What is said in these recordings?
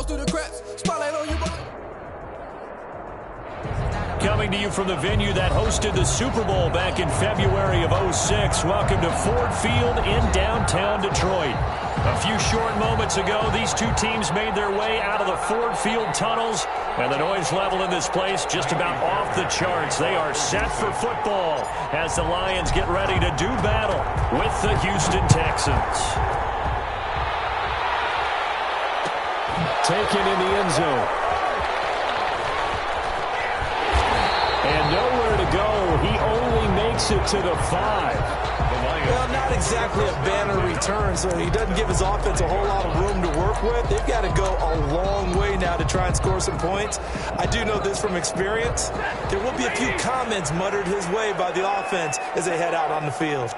falls through the cracks. Spotlight on you, boy. Coming to you from the venue that hosted the Super Bowl back in February of '06. Welcome to Ford Field in downtown Detroit. A few short moments ago, these two teams made their way out of the Ford Field tunnels, and the noise level in this place just about off the charts. They are set for football as the Lions get ready to do battle with the Houston Texans. Taken in the end zone. And nowhere to go. He only makes it to the 5. Well, not exactly a banner return, so he doesn't give his offense a whole lot of room to work with. They've got to go a long way now to try and score some points. I do know this from experience. There will be a few comments muttered his way by the offense as they head out on the field.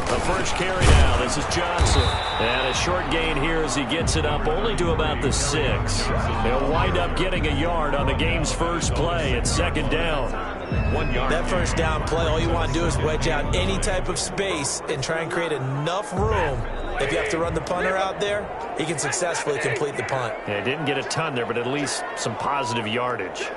The first carry now. This is Johnson. And a short gain here as he gets it up only to about the 6. They'll wind up getting a yard on the game's first play. It's second down. 1 yard. That first down play, all you want to do is wedge out any type of space and try and create enough room. If you have to run the punter out there, he can successfully complete the punt. Yeah, didn't get a ton there, but at least some positive yardage.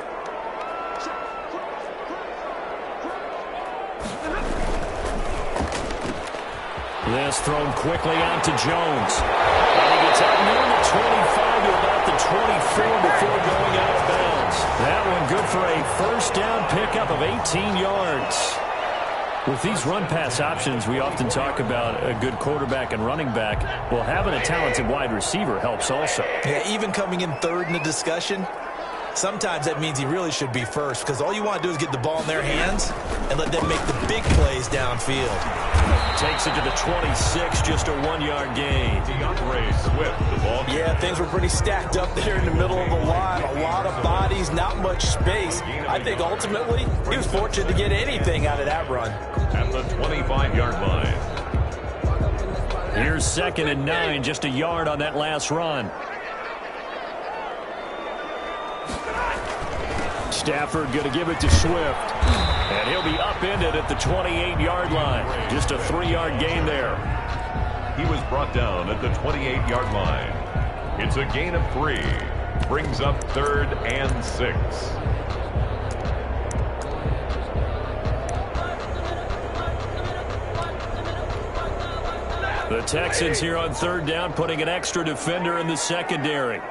This thrown quickly out to Jones. And he gets out near the 25 to about the 24 before going out of bounds. That one good for a first down pickup of 18 yards. With these run-pass options, we often talk about a good quarterback and running back. Well, having a talented wide receiver helps also. Yeah, even coming in third in the discussion, sometimes that means he really should be first, because all you want to do is get the ball in their hands and let them make the big plays downfield. Takes it to the 26, just a 1-yard gain. Yeah, things were pretty stacked up there in the middle of the line. A lot of bodies, not much space. I think ultimately he was fortunate to get anything out of that run. At the 25-yard line. Here's 2nd and 9, just a yard on that last run. Stafford going to give it to Swift. And he'll be upended at the 28-yard line. Just a 3-yard gain there. He was brought down at the 28-yard line. It's a gain of 3. Brings up 3rd and 6. The Texans here on 3rd down, putting an extra defender in the secondary.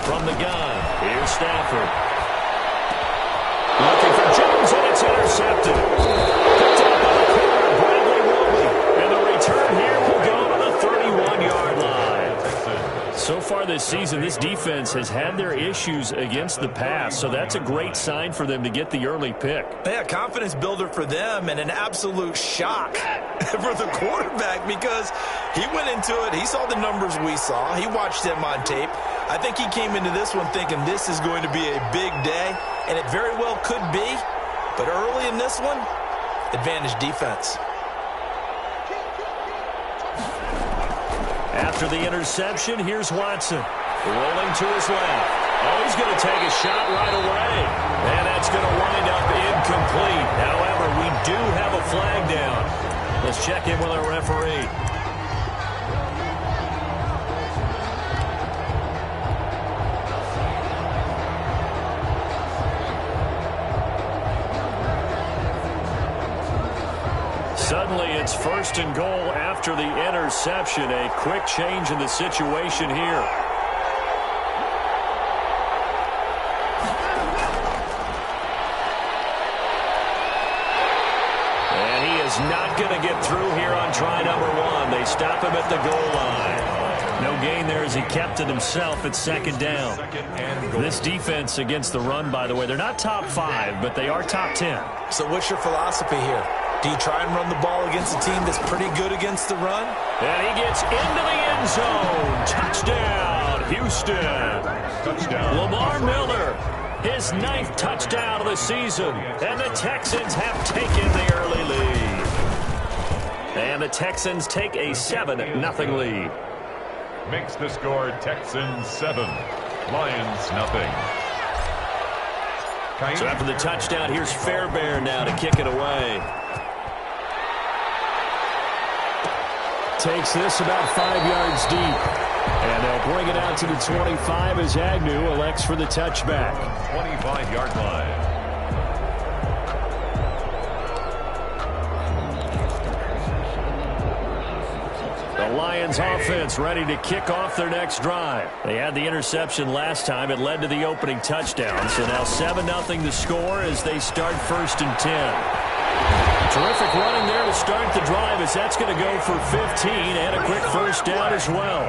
From the gun, here's Stafford. Looking for Jones, and it's intercepted. Picked up by the corner, Bradley Roby. And the return here will go to the 31-yard line. So far this season, this defense has had their issues against the pass, so that's a great sign for them to get the early pick. Yeah, confidence builder for them and an absolute shock for the quarterback because he went into it. He saw the numbers we saw. He watched them on tape. I think he came into this one thinking this is going to be a big day, and it very well could be. But early in this one, advantage defense. After the interception, here's Watson. Rolling to his left. Oh, he's going to take a shot right away. And that's going to wind up incomplete. However, we do have a flag down. Let's check in with our referee. Suddenly, it's 1st and goal after the interception. A quick change in the situation here. And he is not going to get through here on try number 1. They stop him at the goal line. No gain there as he kept it himself at 2nd down. This defense against the run, by the way, they're not top 5, but they are top 10. So what's your philosophy here? Do you try and run the ball against a team that's pretty good against the run? And he gets into the end zone. Touchdown, Houston. Touchdown. Lamar Miller, his 9th touchdown of the season. And the Texans have taken the early lead. And the Texans take a 7-0 lead. Makes the score Texans 7, Lions nothing. So after the touchdown, here's Fairbairn now to kick it away. Takes this about 5 yards deep. And they'll bring it out to the 25 as Agnew elects for the touchback. 25-yard line. The Lions offense ready to kick off their next drive. They had the interception last time. It led to the opening touchdown. So now 7-0 the score as they start 1st and 10. Terrific running there to start the drive as that's going to go for 15 and a quick first down as well.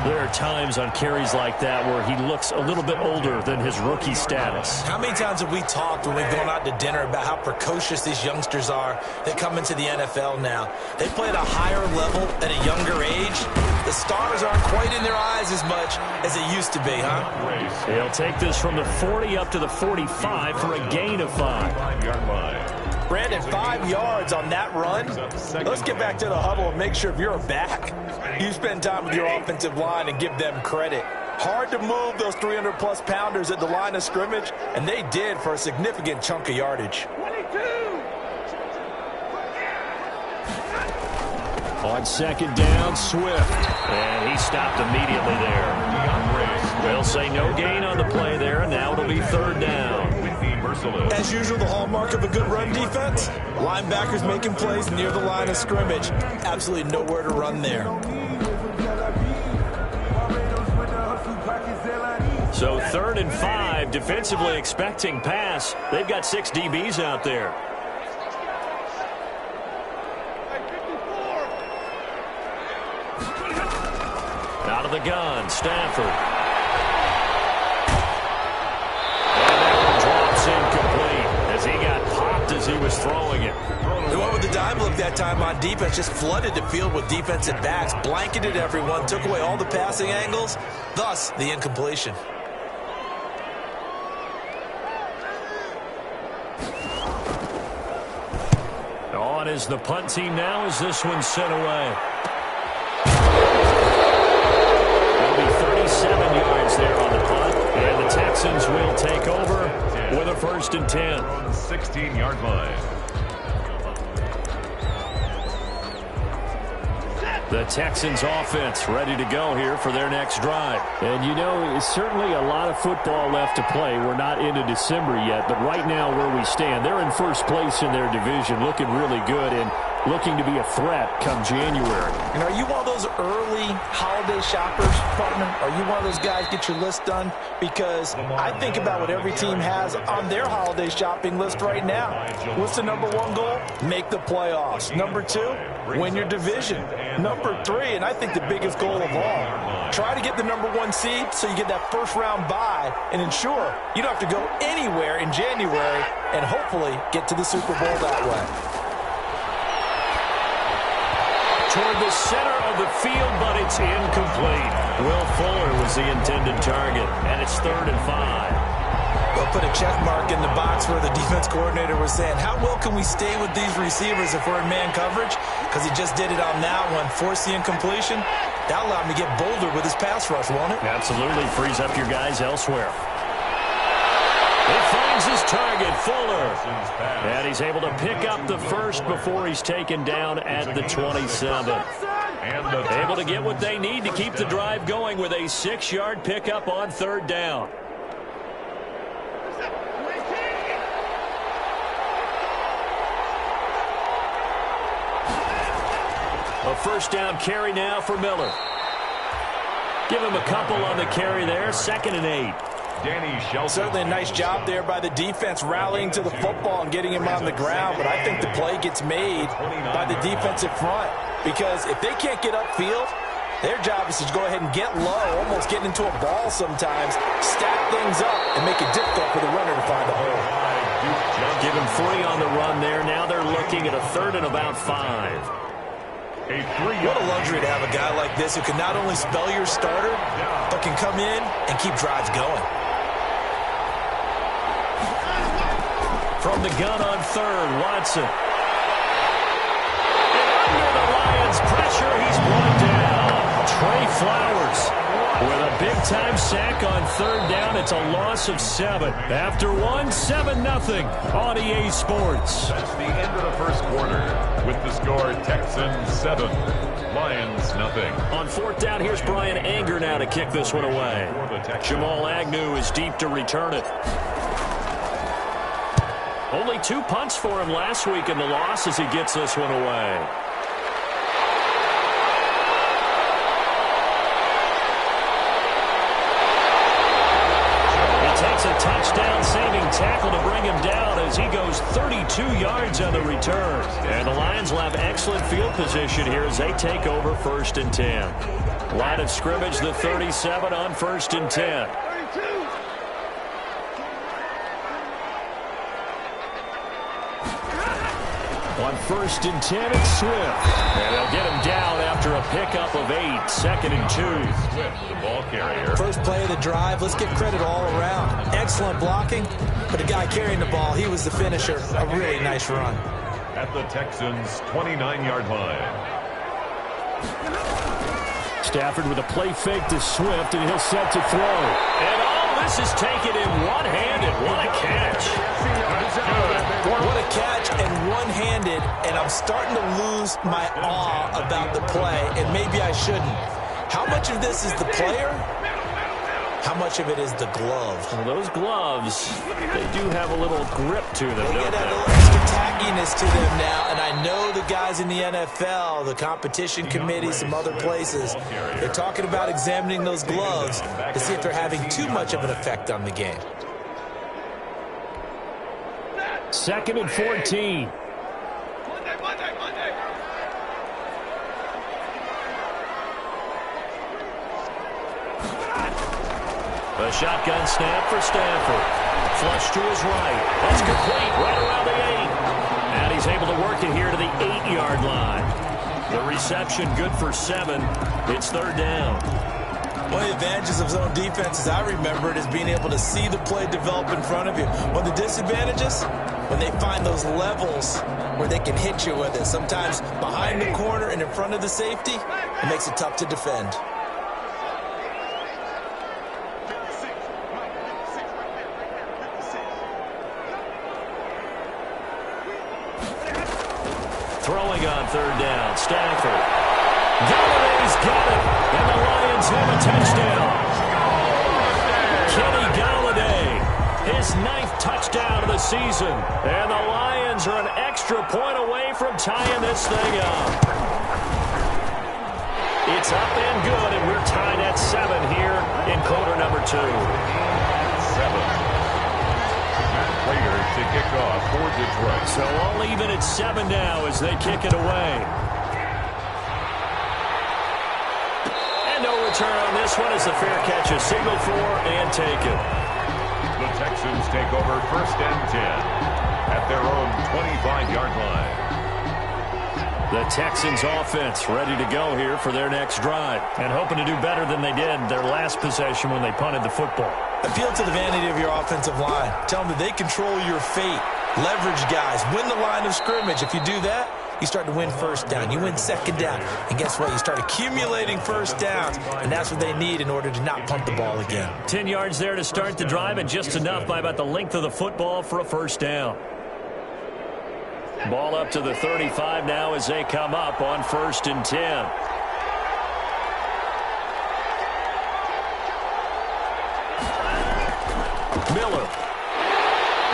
There are times on carries like that where he looks a little bit older than his rookie status. How many times have we talked when we've gone out to dinner about how precocious these youngsters are that come into the NFL now? They play at a higher level at a younger age. The stars aren't quite in their eyes as much as it used to be, huh? He'll take this from the 40 up to the 45 for a gain of 5. Brandon, 5 yards on that run. Let's get back to the huddle and make sure if you're a back, you spend time with your offensive line and give them credit. Hard to move those 300-plus pounders at the line of scrimmage, and they did for a significant chunk of yardage. On 2nd down, Swift. And he stopped immediately there. They'll say no gain on the play there, and now it'll be 3rd down. As usual, the hallmark of a good run defense, linebackers making plays near the line of scrimmage. Absolutely nowhere to run there. So 3rd and 5, defensively expecting pass. They've got 6 DBs out there. Out of the gun, Stafford. Incomplete as he got popped as he was throwing it. They went with the dime look that time on defense, just flooded the field with defensive backs, blanketed everyone, took away all the passing angles, thus the incompletion. On is the punt team now as this one's sent away. It'll be 37 yards there on the punt, and the Texans will take over with a 1st and 10. 16-yard line. The Texans offense ready to go here for their next drive. And you know, it's certainly a lot of football left to play. We're not into December yet, but right now where we stand, they're in 1st place in their division, looking really good and looking to be a threat come January. And are you one of those early holiday shoppers, partner? Are you one of those guys get your list done? Because I think about what every team has on their holiday shopping list right now. What's the number 1 goal? Make the playoffs. Number 2, win your division. Number 3, and I think the biggest goal of all, try to get the number 1 seed so you get that 1st round bye and ensure you don't have to go anywhere in January and hopefully get to the Super Bowl that way. Toward the center of the field, but it's incomplete. Will Fuller was the intended target, and it's 3rd and 5. They'll put a check mark in the box where the defense coordinator was saying, how well can we stay with these receivers if we're in man coverage? Because he just did it on that one, forced the incompletion. That allowed him to get bolder with his pass rush, won't it? Absolutely, frees up your guys elsewhere. He finds his target, Fuller. And he's able to pick up the 1st before he's taken down at the 27. Able to get what they need to keep the drive going with a 6-yard pickup on 3rd down. A 1st down carry now for Miller. Give him a couple on the carry there, 2nd and 8. Certainly a nice job there by the defense rallying to the football and getting him on the ground, but I think the play gets made by the defensive front because if they can't get upfield, their job is to go ahead and get low, almost get into a ball sometimes, stack things up, and make it difficult for the runner to find a hole. Give him 3 on the run there. Now they're looking at a 3rd and about 5. What a luxury to have a guy like this who can not only spell your starter, but can come in and keep drives going. From the gun on 3rd, Watson. And under the Lions' pressure, he's brought down. Trey Flowers with a big-time sack on 3rd down. It's a loss of 7. After 7-0 on EA Sports. That's the end of the 1st quarter. with the score Texans 7, Lions nothing. On fourth down, here's Brian Anger now to kick this one away. Jamal Agnew is deep to return it. Only 2 punts for him last week in the loss as he gets this one away. Takes a touchdown-saving tackle to bring him down as he goes 32 yards on the return. And the Lions will have excellent field position here as they take over 1st and 10. Line of scrimmage, the 37 on 1st and 10. On 1st and 10, it's Swift. And they'll get him down after a pickup of 8, 2nd and 2. Swift, the ball carrier. First play of the drive, let's give credit all around. Excellent blocking, but the guy carrying the ball, he was the finisher. A really nice run. At the Texans' 29-yard line. Stafford with a play fake to Swift, and he'll set to throw. And all this is taken in one-handed. What a catch. What a catch and one-handed, and I'm starting to lose my awe about the play, and maybe I shouldn't. How much of this is the player? How much of it is the glove? Well, those gloves, they do have a little grip to them, They don't get a they? little extra tackiness to them now, and I know the guys in the NFL, the competition committee, some other places, they're talking about examining those gloves to see if they're having too much of an effect on the game. 2nd and 14. A shotgun snap for Stafford. Flush to his right. That's complete right around the 8. And he's able to work it here to the 8-yard line. The reception good for 7. It's 3rd down. One of the advantages of zone defense, as I remember it, is being able to see the play develop in front of you. One of the disadvantages, when they find those levels where they can hit you with it. Sometimes behind the corner and in front of the safety, it makes it tough to defend. Throwing on 3rd down, Stafford. Galladay's got it, and the Lions have a touchdown. Kenny Galladay, his 9th touchdown of the season, and the Lions are an extra point away from tying this thing up. It's up and good, and we're tied at 7 here in quarter number 2. 7. Player to kick off for Detroit. So all even at 7 now as they kick it away. And no return on this one as the fair catch is signaled for and taken. The Texans take over 1st and 10 at their own 25-yard line. The Texans offense ready to go here for their next drive and hoping to do better than they did their last possession when they punted the football. Appeal to the vanity of your offensive line. Tell them that they control your fate. Leverage guys. Win the line of scrimmage. If you do that, you start to win 1st down. You win 2nd down. And guess what? You start accumulating 1st downs, and that's what they need in order to not punt the ball again. 10 yards there to start the drive, and just enough by about the length of the football for a 1st down. Ball up to the 35 now as they come up on 1st and 10. Miller.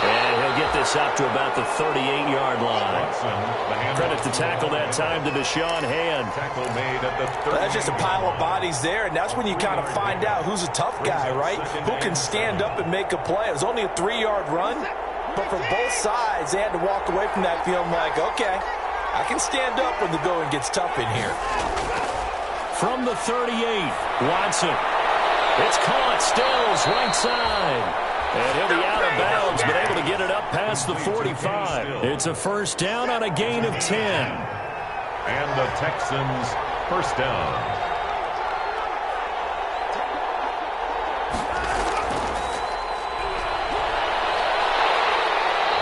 And he'll get this up to about the 38-yard line. Credit to tackle that time to Deshaun Hand. Tackle made at the 30. That's just a pile of bodies there, and that's when you kind of find out who's a tough guy, right? Who can stand up and make a play. It was only a 3-yard run, but for both sides, they had to walk away from that feeling like, okay, I can stand up when the going gets tough in here. From the 38, Watson. It's caught, Stills, right side. And he'll be out of bounds, but able to get it up past the 45. It's a 1st down on a gain of 10. And the Texans 1st down.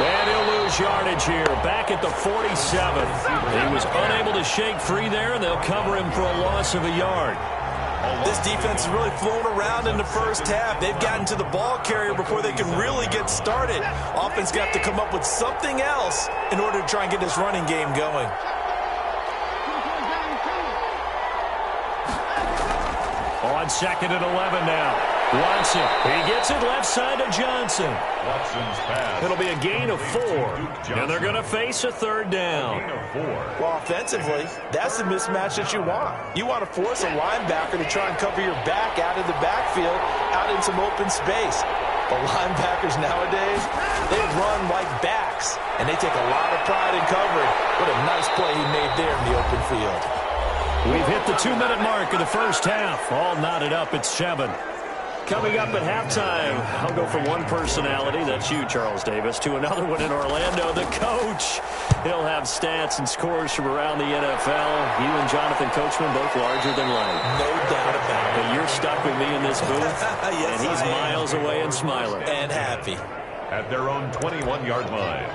And he'll lose yardage here, back at the 47. He was unable to shake free there, and they'll cover him for a loss of a yard. This defense has really flown around in the 1st half. They've gotten to the ball carrier before they can really get started. Offense got to come up with something else in order to try and get this running game going. On 2nd and 11 now. Watson, he gets it left side to Johnson. Watson's pass. It'll be a gain of 4, and they're going to face a 3rd down. Gain of 4. Well, offensively, that's the mismatch that you want. You want to force a linebacker to try and cover your back out of the backfield, out in some open space. But linebackers nowadays, they run like backs, and they take a lot of pride in covering. What a nice play he made there in the open field. We've hit the 2-minute mark of the first half. All knotted up at 7. Coming up at halftime, I'll go from one personality, that's you, Charles Davis, to another one in Orlando, the coach. He'll have stats and scores from around the NFL. You and Jonathan Coachman both larger than life. No doubt about it. But you're stuck with me in this booth, Yes, and he's miles away and smiling. And happy. At their own 21-yard line.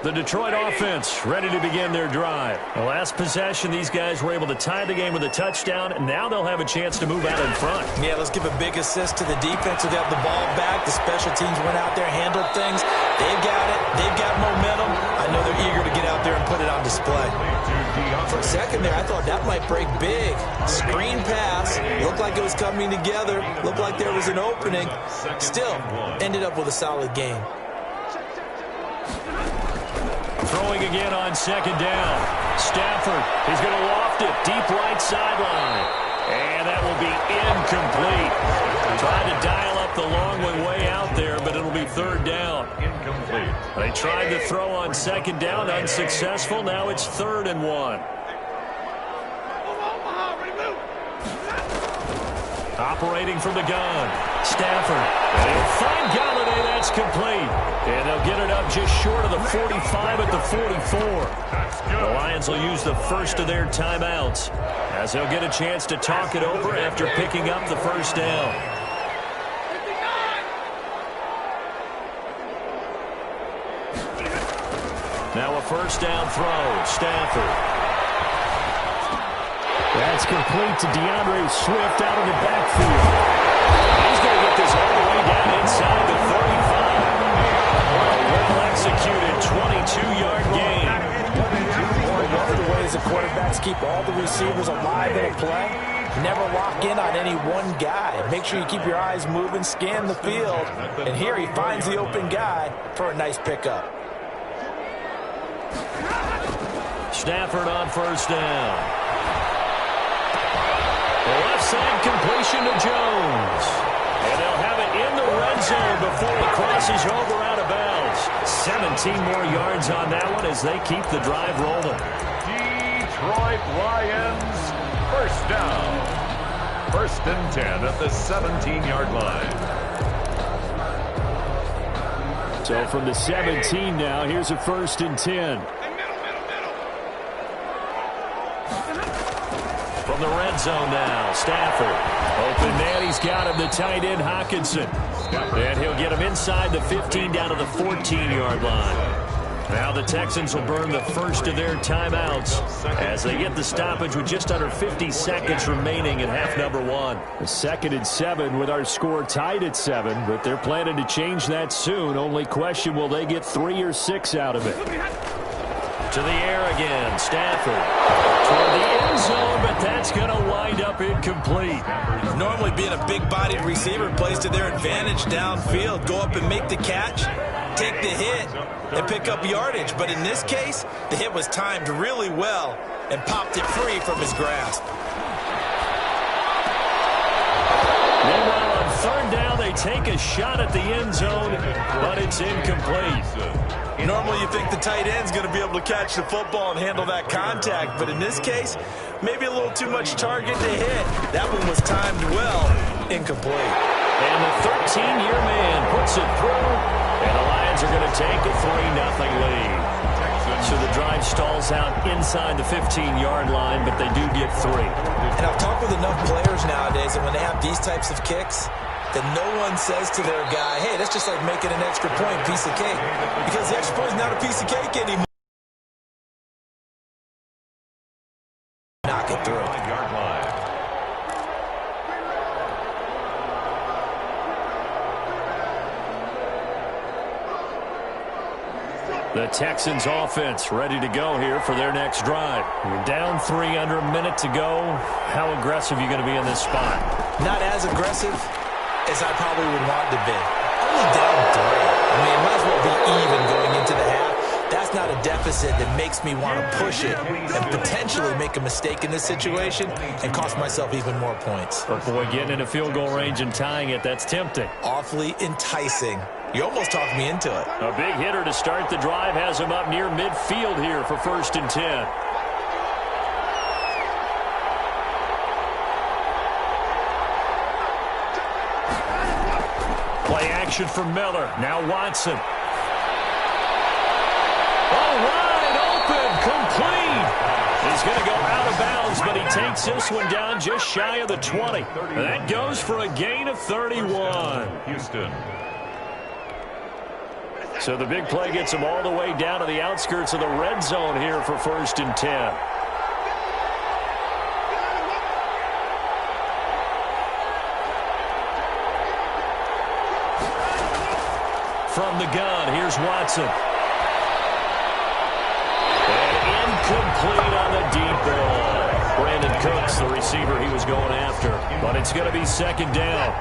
The Detroit offense ready to begin their drive. The last possession, these guys were able to tie the game with a touchdown, and now they'll have a chance to move out in front. Yeah, let's give a big assist to the defense who got the ball back. The special teams went out there, handled things. They've got it. They've got momentum. I know they're eager to get out there and put it on display. For a second there, I thought that might break big. Screen pass. Looked like it was coming together. Looked like there was an opening. Still, ended up with a solid game. Throwing again on 2nd down. Stafford, he's going to loft it deep right sideline. And that will be incomplete. Tried to dial up the long one way out there, but it'll be 3rd down. Incomplete. They tried to throw on 2nd down, unsuccessful. Now it's 3rd and 1. Operating from the gun. Stafford. And he'll find Galladay. That's complete. And they'll get it up just short of the 45 at the 44. The Lions will use the first of their timeouts as they'll get a chance to talk it over after picking up the first down. Now a first down throw. Stafford. That's complete to DeAndre Swift out of the backfield. He's going to get this all the way down inside the 35. A well-executed 22-yard gain. One of the ways the quarterbacks keep all the receivers alive in a play, never lock in on any one guy. Make sure you keep your eyes moving, scan the field. And here he finds the open guy for a nice pickup. Stafford on first down. Left side completion to Jones. And they'll have it in the red zone before it crosses over out of bounds. 17 more yards on that one as they keep the drive rolling. Detroit Lions, first down. 1st and 10 at the 17-yard line. So from the 17 now, here's a 1st and 10. From the red zone now, Stafford. Open man, he's got him, the tight end, Hockenson. And he'll get him inside the 15 down to the 14-yard line. Now the Texans will burn the first of their timeouts as they get the stoppage with just under 50 seconds remaining in half number 1. The 2nd and 7 with our score tied at 7, but they're planning to change that soon. Only question, will they get 3 or 6 out of it? To the air again, Stafford. Toward the end zone, but that's going to wind up incomplete. Normally being a big-bodied receiver plays to their advantage downfield. Go up and make the catch, take the hit, and pick up yardage. But in this case, the hit was timed really well and popped it free from his grasp. Meanwhile, on 3rd down, they take a shot at the end zone, but it's incomplete. Normally you think the tight end's going to be able to catch the football and handle that contact, but in this case, maybe a little too much target to hit. That one was timed well, incomplete. And the 13-year man puts it through, and the Lions are going to take a 3-0 lead. So the drive stalls out inside the 15-yard line, but they do get 3. And I've talked with enough players nowadays that when they have these types of kicks, that no one says to their guy, hey, that's just like making an extra point, piece of cake. Because the extra point is not a piece of cake anymore. Knock it through. The Texans offense ready to go here for their next drive. You're down 3 under a minute to go. How aggressive are you going to be in this spot? Not as aggressive as I probably would want to be. Only down 3. I mean, it might as well be even going into the half. That's not a deficit that makes me want to push it and potentially make a mistake in this situation and cost myself even more points. But boy, getting into field goal range and tying it, that's tempting. Awfully enticing. You almost talked me into it. A big hitter to start the drive has him up near midfield here for 1st and 10. Play action for Miller. Now Watson. Oh, wide open, complete. He's going to go out of bounds, but he takes this one down just shy of the 20. That goes for a gain of 31. Houston. So the big play gets him all the way down to the outskirts of the red zone here for 1st and 10. From the gun, here's Watson. And incomplete on the deep ball. Brandon Cooks, the receiver he was going after. But it's going to be 2nd down.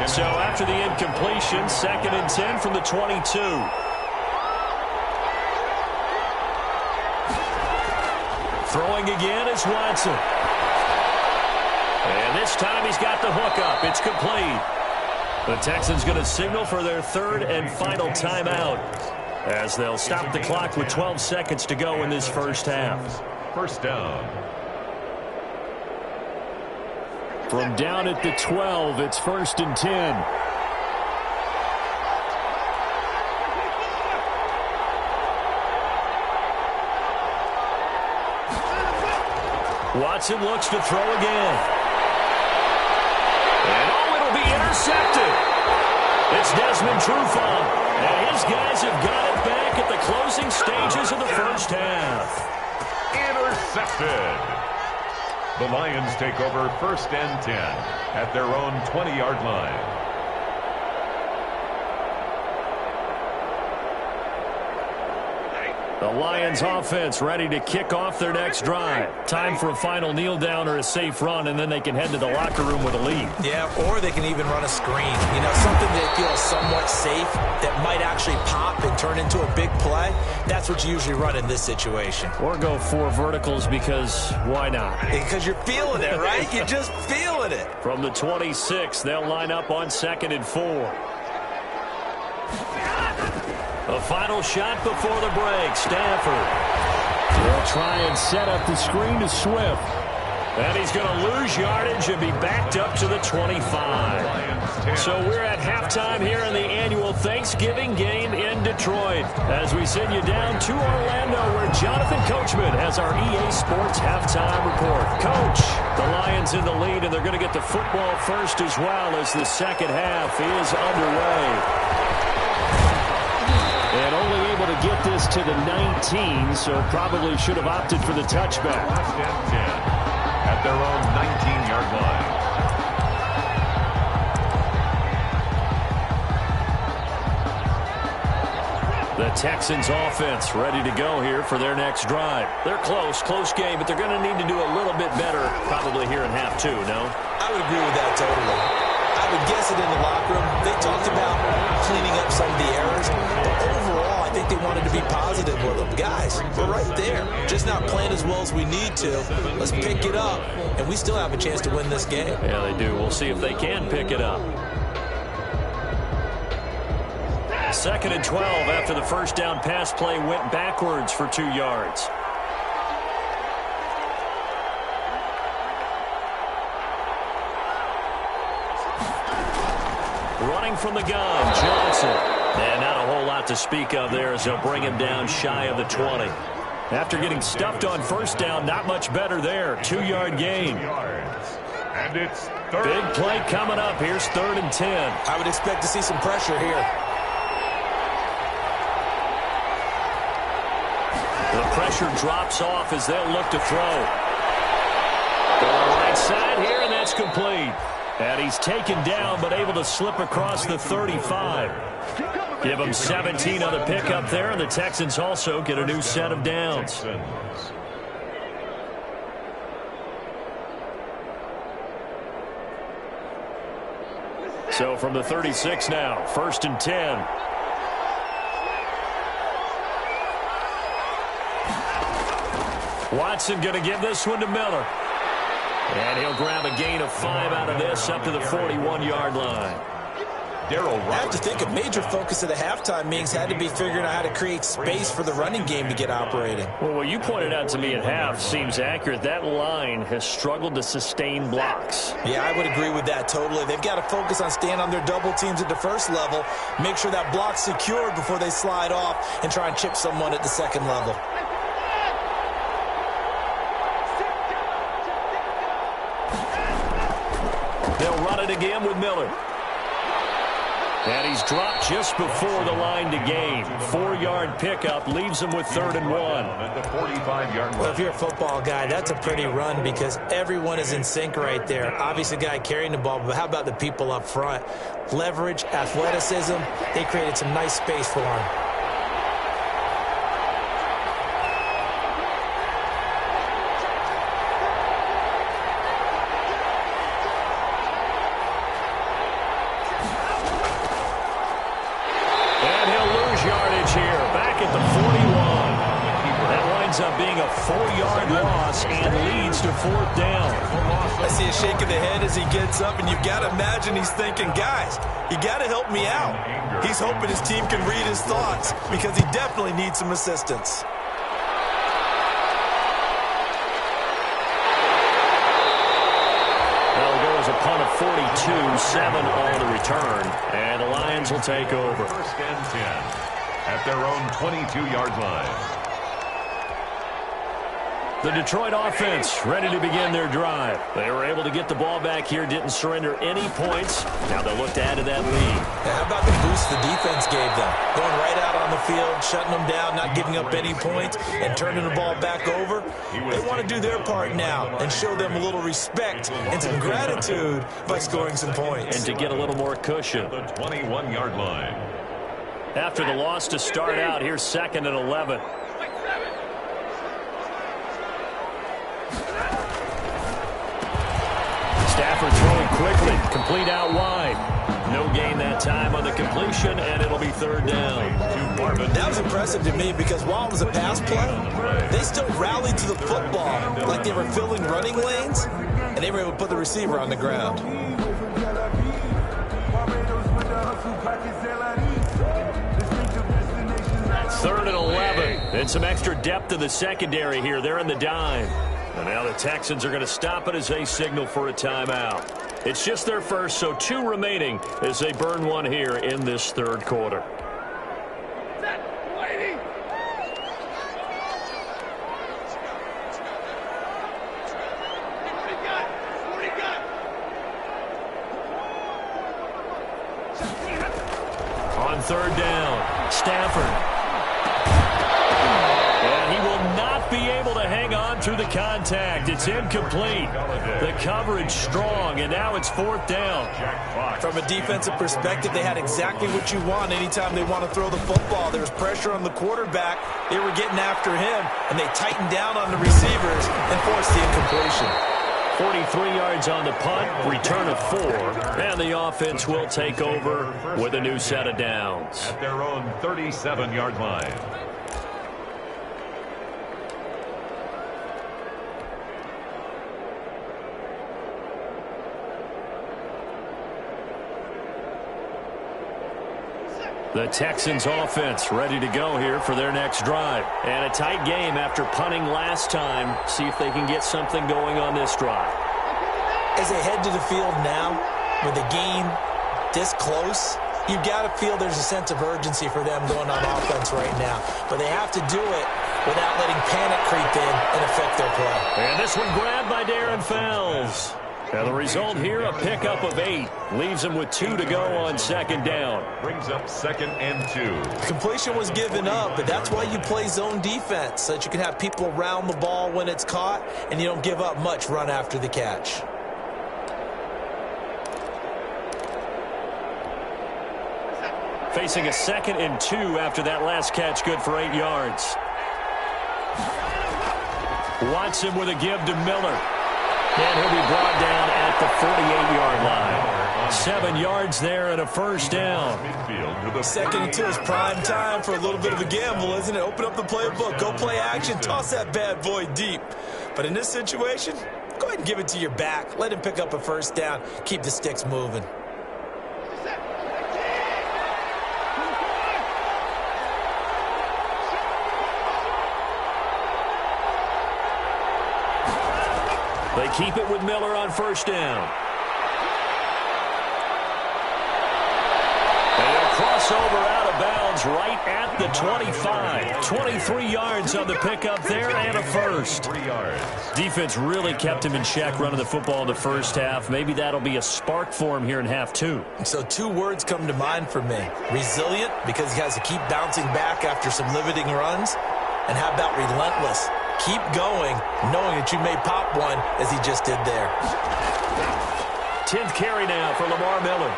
So after the incompletion, 2nd and 10 from the 22. Throwing again is Watson. And this time he's got the hook up. It's complete. The Texans going to signal for their 3rd and final timeout as they'll stop the clock with 12 seconds to go in this first half. 1st down. From down at the 12, it's 1st and 10. Watson looks to throw again. And oh, it'll be intercepted. It's Desmond Trufant. And his guys have got it back at the closing stages of the first half. Intercepted. The Lions take over 1st and 10 at their own 20-yard line. The Lions offense ready to kick off their next drive. Time for a final kneel down or a safe run, and then they can head to the locker room with a lead. Yeah, or they can even run a screen. You know, something that feels somewhat safe that might actually pop and turn into a big play. That's what you usually run in this situation. Or go 4 verticals because why not? Because you're feeling it, right? You're just feeling it. From the 26, they'll line up on 2nd and 4. A final shot before the break. Stafford will try and set up the screen to Swift. And he's going to lose yardage and be backed up to the 25. So we're at halftime here in the annual Thanksgiving game in Detroit. As we send you down to Orlando, where Jonathan Coachman has our EA Sports halftime report. Coach, the Lions in the lead, and they're going to get the football first as well as the second half is underway. And only able to get this to the 19, so probably should have opted for the touchback. 1st and 10 at their own 19-yard line. The Texans offense ready to go here for their next drive. They're close game, but they're going to need to do a little bit better probably here in half 2, no? I would agree with that totally. I would guess it in the locker room. They talked about cleaning up some of the errors, but overall, I think they wanted to be positive with them. Guys, we're right there. Just not playing as well as we need to. Let's pick it up, and we still have a chance to win this game. Yeah, they do. We'll see if they can pick it up. 2nd and 12 after the first down pass play went backwards for 2 yards. Running from the gun, Johnson. And not a whole lot to speak of there as they'll bring him down shy of the 20. After getting stuffed on first down, not much better there. 2-yard gain. And it's 3rd. Big play coming up. Here's 3rd and 10. I would expect to see some pressure here. The pressure drops off as they'll look to throw. Go to the right side here, and that's complete. And he's taken down, but able to slip across the 35. Give him 17 on the pickup there, and the Texans also get a new set of downs. So from the 36 now, 1st and 10. Watson going to give this one to Miller. And he'll grab a gain of 5 out of this up to the 41-yard line. I have to think a major focus of the halftime meetings had to be figuring out how to create space for the running game to get operating. Well, what you pointed out to me at half seems accurate. That line has struggled to sustain blocks. Yeah, I would agree with that totally. They've got to focus on staying on their double teams at the first level, make sure that block's secured before they slide off and try and chip someone at the second level. They'll run it again with Miller. And he's dropped just before the line to gain. 4-yard pickup leaves him with 3rd and 1. At the 45-yard line. Well, if you're a football guy, that's a pretty run because everyone is in sync right there. Obviously, the guy carrying the ball, but how about the people up front? Leverage, athleticism, they created some nice space for him. Up being a 4-yard loss and leads to 4th down. I see a shake of the head as he gets up, and you've got to imagine he's thinking, guys, you got to help me out. He's hoping his team can read his thoughts because he definitely needs some assistance. Well, it goes a punt of 42, 7 on the return, and the Lions will take over. 1st and 10 at their own 22-yard line. The Detroit offense ready to begin their drive. They were able to get the ball back here, didn't surrender any points. Now they'll look to add to that lead. How about the boost the defense gave them? Going right out on the field, shutting them down, not giving up any points, and turning the ball back over. They want to do their part now and show them a little respect and some gratitude by scoring some points. And to get a little more cushion. The 21-yard line. After the loss to start out, here's 2nd and 11. Stafford throwing quickly, complete out wide. No gain that time on the completion, and it'll be 3rd down. That was impressive to me because while it was a pass play, they still rallied to the football like they were filling running lanes, and they were able to put the receiver on the ground. 3rd and 11. And some extra depth to the secondary here. They're in the dime. And now the Texans are going to stop it as they signal for a timeout. It's just their first, so 2 remaining as they burn one here in this 3rd quarter. On 3rd down, Stafford. Be able to hang on through the contact. It's incomplete. The coverage strong, and now it's 4th down. From a defensive perspective, they had exactly what you want anytime they want to throw the football. There was pressure on the quarterback. They were getting after him, and they tightened down on the receivers and forced the incompletion. 43 yards on the punt, return of 4, and the offense will take over with a new set of downs. At their own 37-yard line. The Texans offense ready to go here for their next drive. And a tight game after punting last time. See if they can get something going on this drive. As they head to the field now, with the game this close, you've got to feel there's a sense of urgency for them going on offense right now. But they have to do it without letting panic creep in and affect their play. And this one grabbed by Darren Fells. Now the result here, a pickup of 8. Leaves him with 2 to go on 2nd down. Brings up 2nd and 2. The completion was given up, but that's why you play zone defense, so that you can have people around the ball when it's caught, and you don't give up much run after the catch. Facing a 2nd and 2 after that last catch, good for 8 yards. Watson with a give to Miller. And he'll be brought down at the 48-yard line. 7 yards there and a first down. 2nd and 2 is prime time for a little bit of a gamble, isn't it? Open up the playbook, go play action, toss that bad boy deep. But in this situation, go ahead and give it to your back. Let him pick up a first down. Keep the sticks moving. They keep it with Miller on first down. And a crossover out of bounds right at the 25. 23 yards on the pickup there and a first. Defense really kept him in check running the football in the first half. Maybe that'll be a spark for him here in half 2. So 2 words come to mind for me. Resilient, because he has to keep bouncing back after some limiting runs. And how about relentless? Keep going, knowing that you may pop one, as he just did there. 10th carry now for Lamar Miller.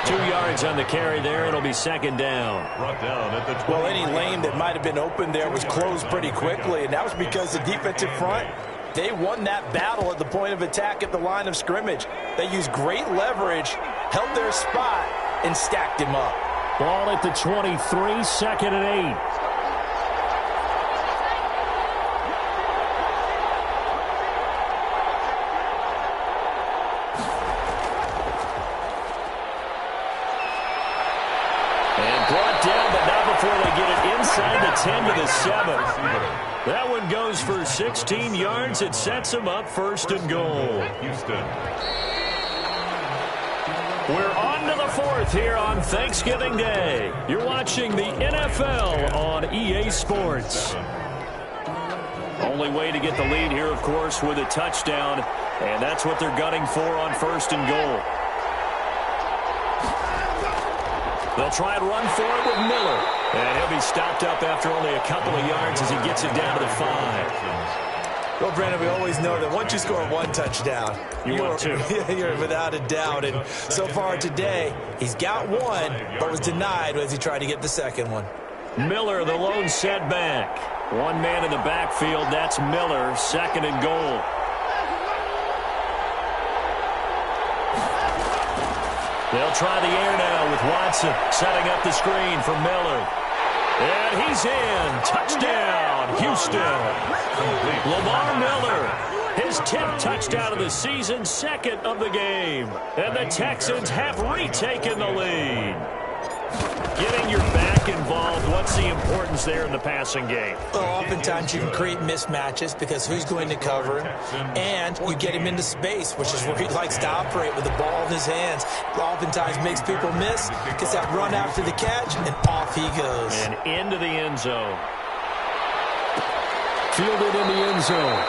2 yards on the carry there. It'll be 2nd down. Brought down at the 20. Well, any lane that might have been open there was closed pretty quickly, and that was because the defensive front, they won that battle at the point of attack at the line of scrimmage. They used great leverage, held their spot, and stacked him up. Ball at the 23, 2nd and 8. Inside the 10 to the 7. That one goes for 16 yards. It sets him up 1st and goal. Houston. We're on to the 4th here on Thanksgiving Day. You're watching the NFL on EA Sports. Only way to get the lead here, of course, with a touchdown. And that's what they're gunning for on 1st and goal. They'll try and run for it with Miller. And he'll be stopped up after only a couple of yards as he gets it down to the 5. Well, Brandon, we always know that once you score 1 touchdown, you're without a doubt. And so far today, he's got 1, but was denied as he tried to get the 2nd one. Miller, the lone setback. 1 man in the backfield. That's Miller, 2nd and goal. They'll try the air now with Watson setting up the screen for Miller. And he's in. Touchdown, Houston. Lamar Miller, his 10th touchdown of the season, 2nd of the game. And the Texans have retaken the lead. Getting your back involved, what's the importance there in the passing game? Well, oftentimes you can create mismatches because who's going to cover him, and you get him into space, which is where he likes to operate with the ball in his hands. Oftentimes makes people miss, gets that run after the catch, and off he goes. And into the end zone. Fielded in the end zone.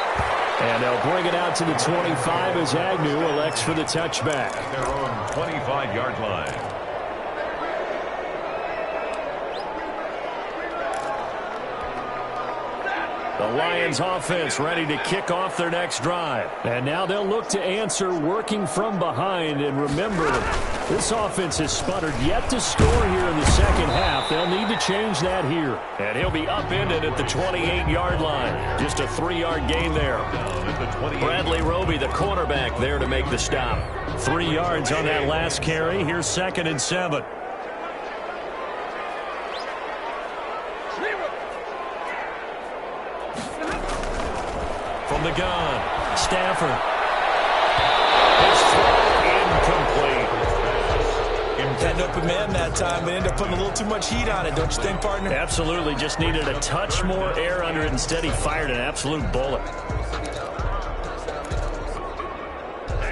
And they'll bring it out to the 25 as Agnew elects for the touchback. At their own 25-yard line. The Lions offense ready to kick off their next drive. And now they'll look to answer working from behind. And remember, this offense has sputtered yet to score here in the second half. They'll need to change that here. And he'll be upended at the 28-yard line. Just a 3-yard gain there. Bradley Roby, the cornerback, there to make the stop. 3 yards on that last carry. Here's 2nd and 7. From the gun, Stafford. His throw incomplete. Had an open man that time, but ended up putting a little too much heat on it, don't you think, partner? Absolutely. Just needed a touch more air under it. Instead, he fired an absolute bullet.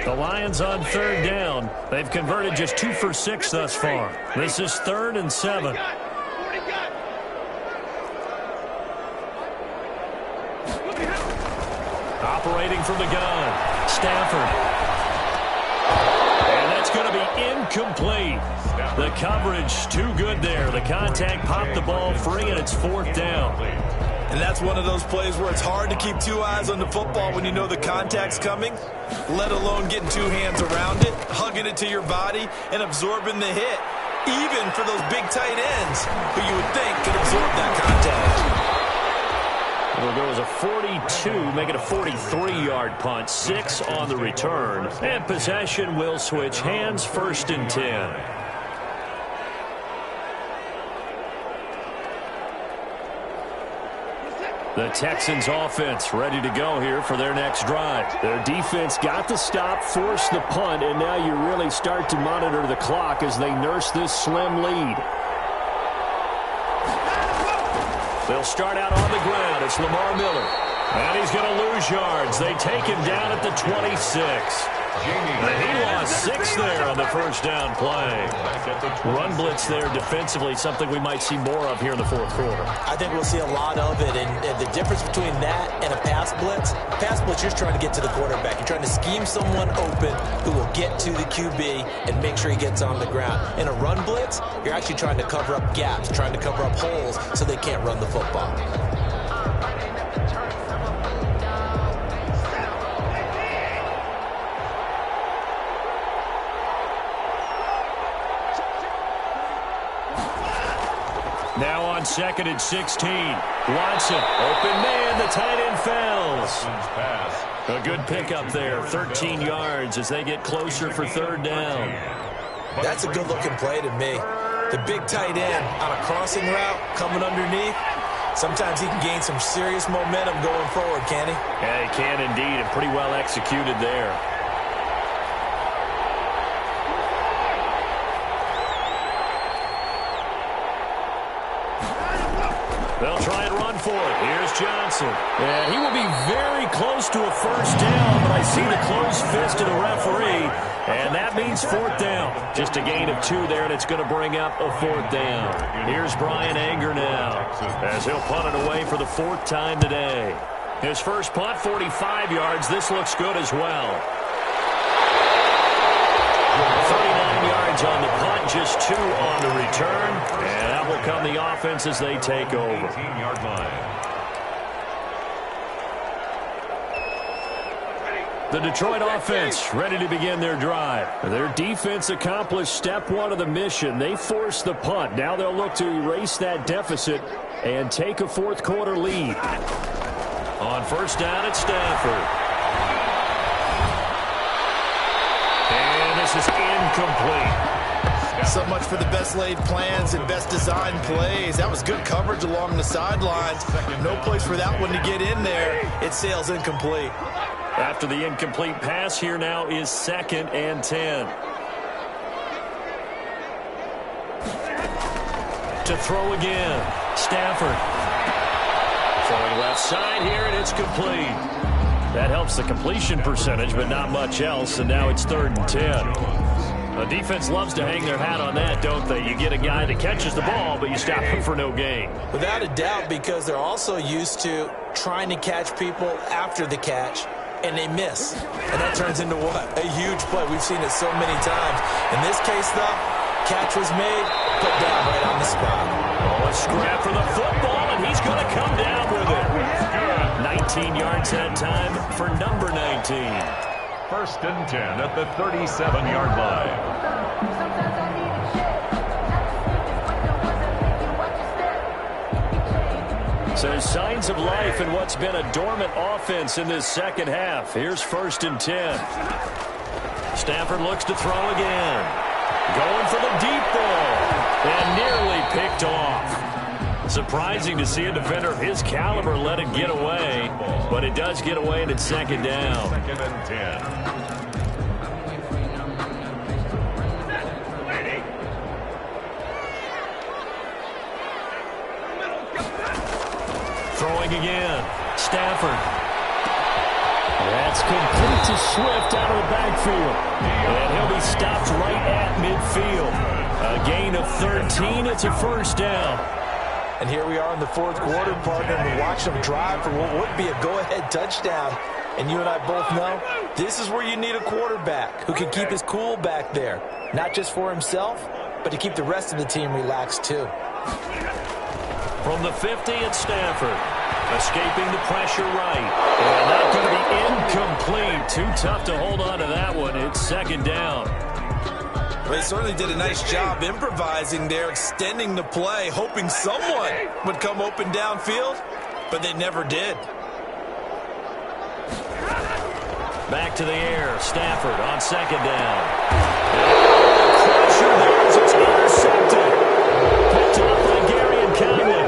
The Lions on 3rd down. They've converted just 2 for 6 thus far. This is 3rd and 7. Operating from the gun, Stafford. And that's going to be incomplete. The coverage too good there. The contact popped the ball free, and it's 4th down. And that's one of those plays where it's hard to keep 2 eyes on the football when you know the contact's coming, let alone getting 2 hands around it, hugging it to your body, and absorbing the hit. even for those big tight ends who you would think could absorb that contact. It'll go as a 42, make it a 43-yard punt, 6 on the return. And possession will switch hands, 1st and 10. The Texans offense ready to go here for their next drive. Their defense got the stop, forced the punt, and now you really start to monitor the clock as they nurse this slim lead. They'll start out on the ground. It's Lamar Miller. And he's going to lose yards. They take him down at the 26. And he lost 6 there on the first down play. Run blitz there defensively, something we might see more of here in the 4th quarter. I think we'll see a lot of it, and the difference between that and a pass blitz, you're just trying to get to the quarterback. You're trying to scheme someone open who will get to the QB and make sure he gets on the ground. In a run blitz, you're actually trying to cover up gaps, trying to cover up holes so they can't run the football. Now on 2nd and 16. Watson, open man, the tight end falls. A good pickup there, 13 yards as they get closer for 3rd down. That's a good-looking play to me. The big tight end on a crossing route coming underneath. Sometimes he can gain some serious momentum going forward, can he? Yeah, he can indeed, and pretty well executed there. They'll try and run for it. Here's Johnson. And he will be very close to a 1st down, but I see the closed fist of the referee, and that means 4th down. Just a gain of 2 there, and it's going to bring up a 4th down. Here's Brian Anger now as he'll punt it away for the 4th time today. His first punt, 45 yards. This looks good as well. 39 yards on the punt, just 2 on the return. And that will come the offense as they take over. 18-yard line. The Detroit offense ready to begin their drive. Their defense accomplished step 1 of the mission. They forced the punt. Now they'll look to erase that deficit and take a 4th quarter lead. On 1st down at Stafford. And this is incomplete. So much for the best laid plans and best designed plays. That was good coverage along the sidelines. No place for that one to get in there. It sails incomplete. After the incomplete pass, here now is 2nd and 10. To throw again, Stafford. Throwing left side here, and it's complete. That helps the completion percentage, but not much else, and now it's 3rd and 10. The defense loves to hang their hat on that, don't they? You get a guy that catches the ball, but you stop him for no gain. Without a doubt, because they're also used to trying to catch people after the catch, and they miss. And that turns into what? A huge play. We've seen it so many times. In this case, though, catch was made, put down right on the spot. Oh, a scrap for the football, and he's going to come down with it. 19 yards that time for number 19. 1st and 10 at the 37-yard line. So signs of life in what's been a dormant offense in this 2nd half. Here's 1st and 10. Stafford looks to throw again. Going for the deep ball. And nearly picked off. Surprising to see a defender of his caliber let it get away, but it does get away, and it's 2nd down. 2nd and 10. Throwing again, Stafford. That's complete to Swift out of the backfield, and he'll be stopped right at midfield. A gain of 13, it's a 1st down. And here we are in the 4th quarter, partner, and we watch them drive for what would be a go-ahead touchdown. And you and I both know this is where you need a quarterback who can keep his cool back there. Not just for himself, but to keep the rest of the team relaxed too. From the 50 at Stafford. Escaping the pressure right. And not going to be incomplete. Too tough to hold on to that one. It's 2nd down. Well, they certainly did a nice job improvising there, extending the play, hoping someone would come open downfield, but they never did. Back to the air. Stafford on second down. Pressure there as it's intercepted. Picked off by Gary and Conley.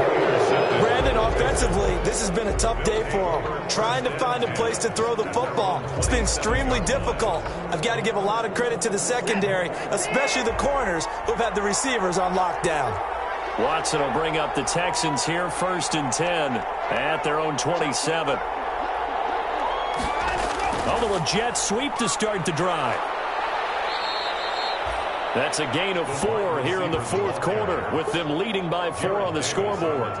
Brandon, offensively, this has been a tough day for him. Trying to find a place to throw the football. It's been extremely difficult. I've got to give a lot of credit to the secondary, especially the corners who've had the receivers on lockdown. Watson will bring up the Texans here, 1st and 10 at their own 27. A little jet sweep to start the drive. That's a gain of 4 here in the 4th quarter, with them leading by 4 on the scoreboard.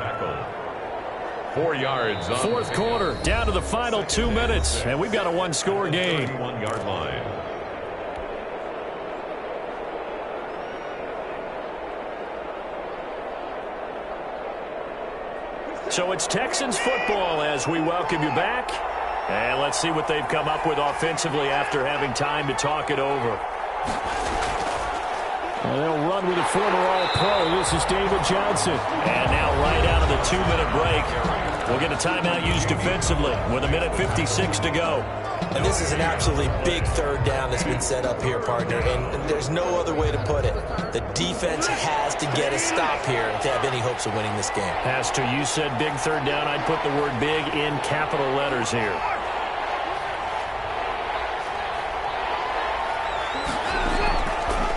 4 yards on 4th quarter, down to the final 2 minutes, and we've got a one-score game. 31-yard line. So it's Texans football as we welcome you back. And let's see what they've come up with offensively after having time to talk it over. Well, they'll run with a former All-Pro. This is David Johnson. And now right out of the 2-minute break, we'll get a timeout used defensively with 1:56 to go. And this is an absolutely big 3rd down that's been set up here, partner, and there's no other way to put it. The defense has to get a stop here to have any hopes of winning this game. Has to. You said big 3rd down. I'd put the word big in capital letters here.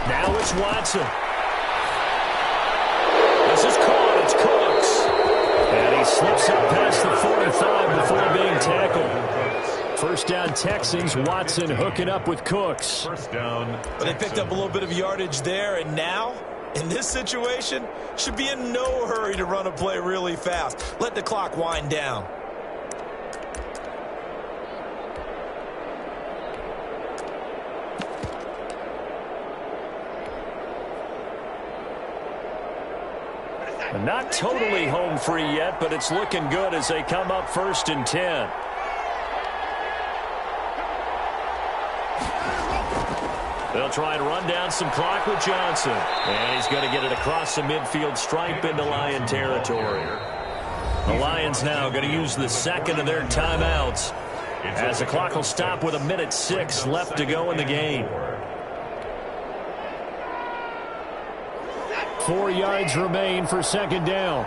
Now it's Watson. This is caught. It's Cooks. And he slips up past the 45 before being tackled. 1st down Texans. Watson hooking up with Cooks. 1st down. But they picked up a little bit of yardage there, and now, in this situation, should be in no hurry to run a play really fast. Let the clock wind down. Not totally home free yet, but it's looking good as they come up 1st and 10. They'll try and run down some clock with Johnson. And he's going to get it across the midfield stripe into Lion territory. The Lions now going to use the 2nd of their timeouts as the clock will stop with 1:06 left to go in the game. 4 yards remain for 2nd down.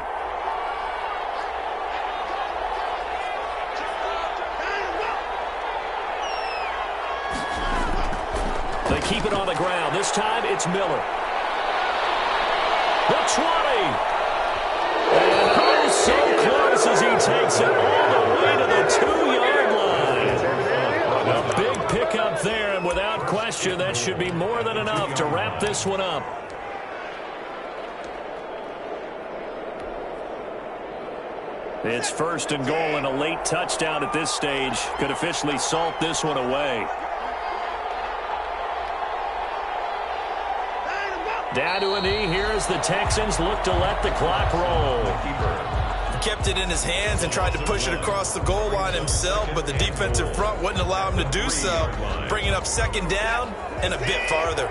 They keep it on the ground. This time it's Miller. The 20. And oh, so close as he takes it all the way to the 2-yard line. A big pickup there, and without question, that should be more than enough to wrap this one up. It's 1st and goal, and a late touchdown at this stage could officially salt this one away. Down to a knee here as the Texans look to let the clock roll. He kept it in his hands and tried to push it across the goal line himself, but the defensive front wouldn't allow him to do so, bringing up 2nd down and a bit farther.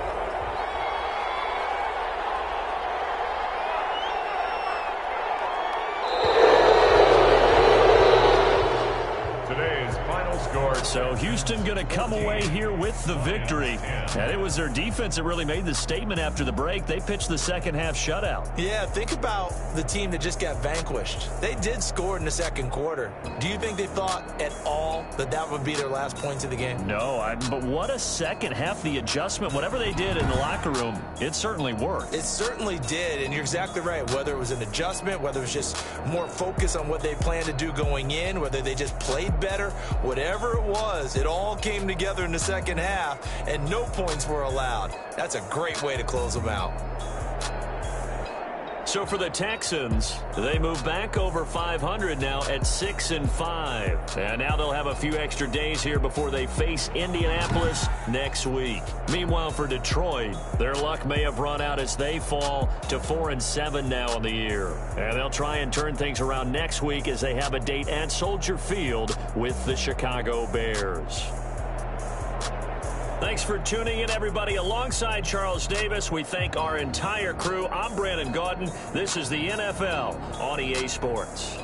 So Houston going to come away here with the victory. And it was their defense that really made the statement after the break. They pitched the 2nd half shutout. Yeah, think about the team that just got vanquished. They did score in the 2nd quarter. Do you think they thought at all that that would be their last points of the game? No, but what a 2nd half. The adjustment, whatever they did in the locker room, it certainly worked. It certainly did, and you're exactly right. Whether it was an adjustment, whether it was just more focus on what they planned to do going in, whether they just played better, whatever it was, it all came together in the 2nd half, and no points were allowed. That's a great way to close them out. So for the Texans, they move back over 500 now at 6-5. And now they'll have a few extra days here before they face Indianapolis next week. Meanwhile, for Detroit, their luck may have run out as they fall to 4-7 now in the year. And they'll try and turn things around next week as they have a date at Soldier Field with the Chicago Bears. Thanks for tuning in, everybody. Alongside Charles Davis, we thank our entire crew. I'm Brandon Gaudin. This is the NFL on EA Sports.